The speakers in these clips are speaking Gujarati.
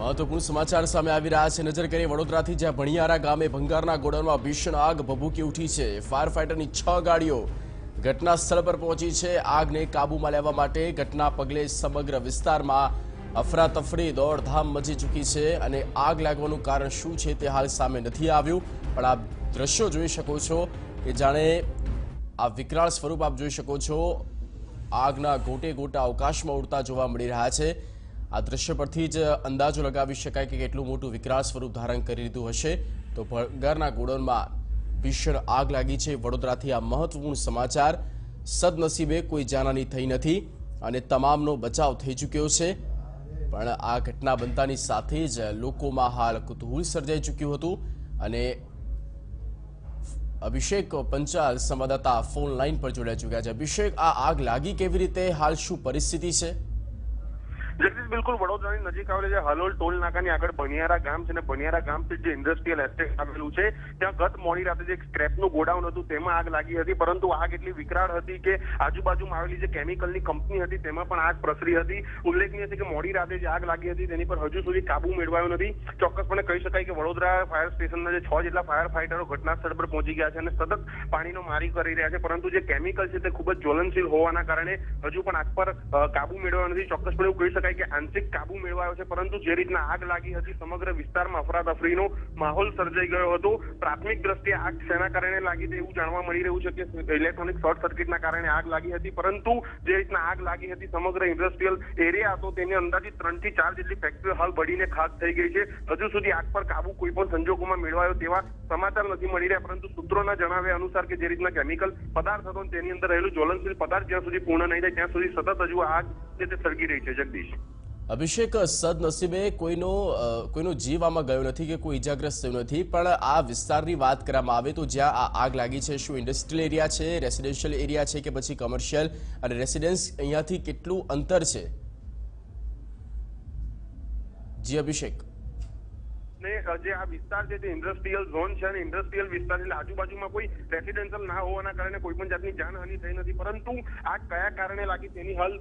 મહત્વપૂર્ણ સમાચાર સામે આવી રહ્યા છે। નજર કરીએ વડોદરાથી, જ્યાં ભણિયારા ગામે ભંગારના ગોડાઉનમાં ભીષણ આગ ભભૂકી ઉઠી છે। ફાયર ફાઈટરની 6 ગાડીઓ ઘટના સ્થળ પર પહોંચી છે। આગને કાબૂમાં લેવા માટે ઘટના પગલે સમગ્ર વિસ્તારમાં અફરાતફરી દોડધામ મચી ચૂકી છે અને આગ લાગવાનું કારણ શું છે તે હાલ સામે નથી આવ્યું। પણ આપ દ્રશ્યો જોઈ શકો છો કે જાણે આ વિકરાળ સ્વરૂપ આપ જોઈ શકો છો। આગના ગોટે ગોટા અવકાશમાં ઉડતા જોવા મળી રહ્યા છે। આ દ્રશ્ય પરથી જ અંદાજો લગાવી શકાય કે કેટલું મોટું વિકરાળ સ્વરૂપ ધારણ કરી લીધું હશે। તો ભંગારના ગોડાઉનમાં ભીષણ આગ લાગી છે। વડોદરાથી આ મહત્વપૂર્ણ સમાચાર। સદનસીબે કોઈ જાનહાની થઈ નથી અને તમામનો બચાવ થઈ ચૂક્યો છે। પણ આ ઘટના બનતાની સાથે જ લોકોમાં હાલ કુતૂહલ સર્જાઈ ચૂક્યું હતું અને અભિષેક પંચાલ સંવાદદાતા ફોન લાઈન પર જોડાઈ ચૂક્યા છે। અભિષેક, આ આગ લાગી કેવી રીતે? હાલ શું પરિસ્થિતિ છે? जगदीश, बिल्कुल वडोदराની નજીક આવેલ જે હાલોલ ટોલ નાકાની આગળ ભણિયારા ગામ છે ને ભણિયારા ગામથી જે ઇન્ડસ્ટ્રીયલ એસ્ટેટ આવેલું છે ત્યાં ગત મોડી રાતે જે સ્ક્રેપનું ગોડાઉન હતું તેમાં આગ લાગી હતી। પરંતુ આગ એટલી વિકરાળ હતી કે આજુબાજુમાં આવેલી જે કેમિકલની કંપની હતી તેમાં પણ આગ પ્રસરી હતી। ઉલ્લેખનીય છે કે મોડી રાતે જે આગ લાગી હતી તેની પર હજુ સુધી કાબુ મેળવાયો નથી। ચોક્કસપણે કહી શકાય કે વડોદરા ફાયર સ્ટેશનના જે 6 જેટલા ફાયર ફાઈટરો ઘટના સ્થળ પર પહોંચી ગયા છે અને સતત પાણીનો મારી કરી રહ્યા છે। પરંતુ જે કેમિકલ છે તે ખૂબ જ જ્વલનશીલ હોવાના કારણે હજુ પણ આગ પર કાબુ મેળવ્યો નથી। ચોક્કસપણે એવું કહી શકાય કે આંશિક કાબુ મેળવાયો છે, પરંતુ જે રીતના આગ લાગી હતી સમગ્ર વિસ્તારમાં અફરાતફરીનો માહોલ સર્જાઈ ગયો હતો। પ્રાથમિક દ્રષ્ટિએ આગ શેના કારણે લાગી તે એવું જાણવા મળી રહ્યું છે કે ઇલેક્ટ્રોનિક શોર્ટ સર્કિટના કારણે આગ લાગી હતી। પરંતુ જે રીતના આગ લાગી હતી સમગ્ર ઇન્ડસ્ટ્રીયલ એરિયા હતો તેની અંદાજિત 3 થી 4 જેટલી ફેક્ટરીઓ હાલ બળીને ખાક થઈ ગઈ છે। હજુ સુધી આગ પર કાબુ કોઈ પણ સંજોગોમાં મેળવાયો તેવા સમાચાર નથી મળી રહ્યા। પરંતુ સૂત્રોના જણાવ્યા અનુસાર કે જે રીતના કેમિકલ પદાર્થ હતો તેની અંદર રહેલું જ્વલનશીલ પદાર્થ જ્યાં સુધી પૂર્ણ નહીં થાય ત્યાં સુધી સતત હજુ આગ છે તે સળગી રહી છે। જગદીશ, અભિષેક, સદનસીબે કોઈનો જીવ આમાં ગયો નથી કે કોઈ ઇજાગ્રસ્ત થયું નથી। પણ આ વિસ્તારની વાત કરવામાં આવે તો જ્યાં આ આગ લાગી છે, શું ઇન્ડસ્ટ્રીયલ એરિયા છે, રેસિડેન્શિયલ એરિયા છે કે પછી કમર્શિયલ? અને રેસિડેન્સ અહીંયાથી કેટલું અંતર છે? જી અભિષેક, જે આ વિસ્તાર છે તે ઇન્ડસ્ટ્રીયલ ઝોન છે અને ઇન્ડસ્ટ્રીયલ વિસ્તાર એટલે આજુબાજુમાં કોઈ રેસિડેન્શિયલ ના હોવાના કારણે કોઈ પણ જાતની જાનહાનિ થઈ નથી। પરંતુ આગ કયા કારણે લાગી તેની હાલ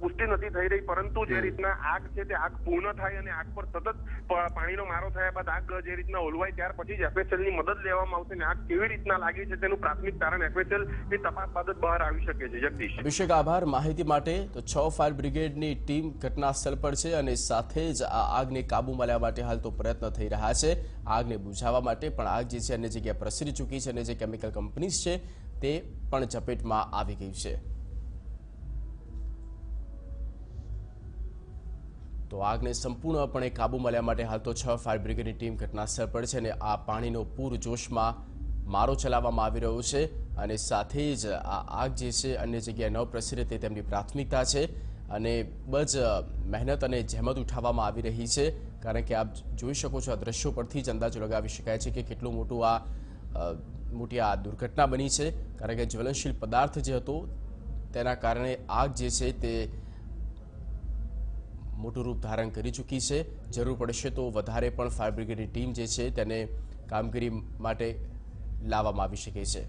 પુષ્ટિ નથી થઈ રહી। પરંતુ જે રીતના આગ છે તે આગ પૂર્ણ થાય અને આગ પર સતત પાણીનો મારો થયા બાદ આગ જે રીતના ઓલવાય ત્યાર પછી જ FSL ની મદદ લેવામાં આવશે અને આગ કેવી રીતના લાગી છે તેનું પ્રાથમિક કારણ FSL ની તપાસ બાદ જ બહાર આવી શકે છે। જગદીશ, અભિષેક, આભાર માહિતી માટે। તો 6 ફાયર બ્રિગેડની ટીમ ઘટના સ્થળ પર છે અને સાથે જ આ આગને કાબૂમાં લેવા માટે હાલ તો પ્રયત્ન થઈ રહ્યા છે આગને બુઝાવવા માટે। પણ આગ જે છે અન્ય જગ્યાએ પ્રસરી ચૂકી છે અને જે કેમિકલ કંપનીઝ છે તે પણ ઝપેટમાં આવી ગઈ છે। તો આગને સંપૂર્ણપણે કાબૂમાં લેવા માટે હાલ તો 6 ફાયર બ્રિગેડની ટીમ ઘટના સ્થળ પર છે અને આ પાણીનો પૂરજોશમાં મારો ચલાવવામાં આવી રહ્યો છે અને સાથે જ આ આગ જે છે અન્ય જગ્યાએ ન પ્રસરે તે તેમની પ્રાથમિકતા છે અને બજ મહેનત અને જહેમત ઉઠાવવામાં આવી રહી છે। કારણ કે આપ જોઈ શકો છો આ દ્રશ્યો પરથી જ અંદાજો લગાવી શકાય છે કે કેટલું મોટી આ દુર્ઘટના બની છે। કારણ કે જ્વલનશીલ પદાર્થ જે હતો તેના કારણે આગ જે છે તે મોટું રૂપ ધારણ કરી ચૂકી છે। જરૂર પડશે તો વધારે પણ ફાયર બ્રિગેડની ટીમ જે છે તેને કામગીરી માટે લાવવામાં આવી શકે છે।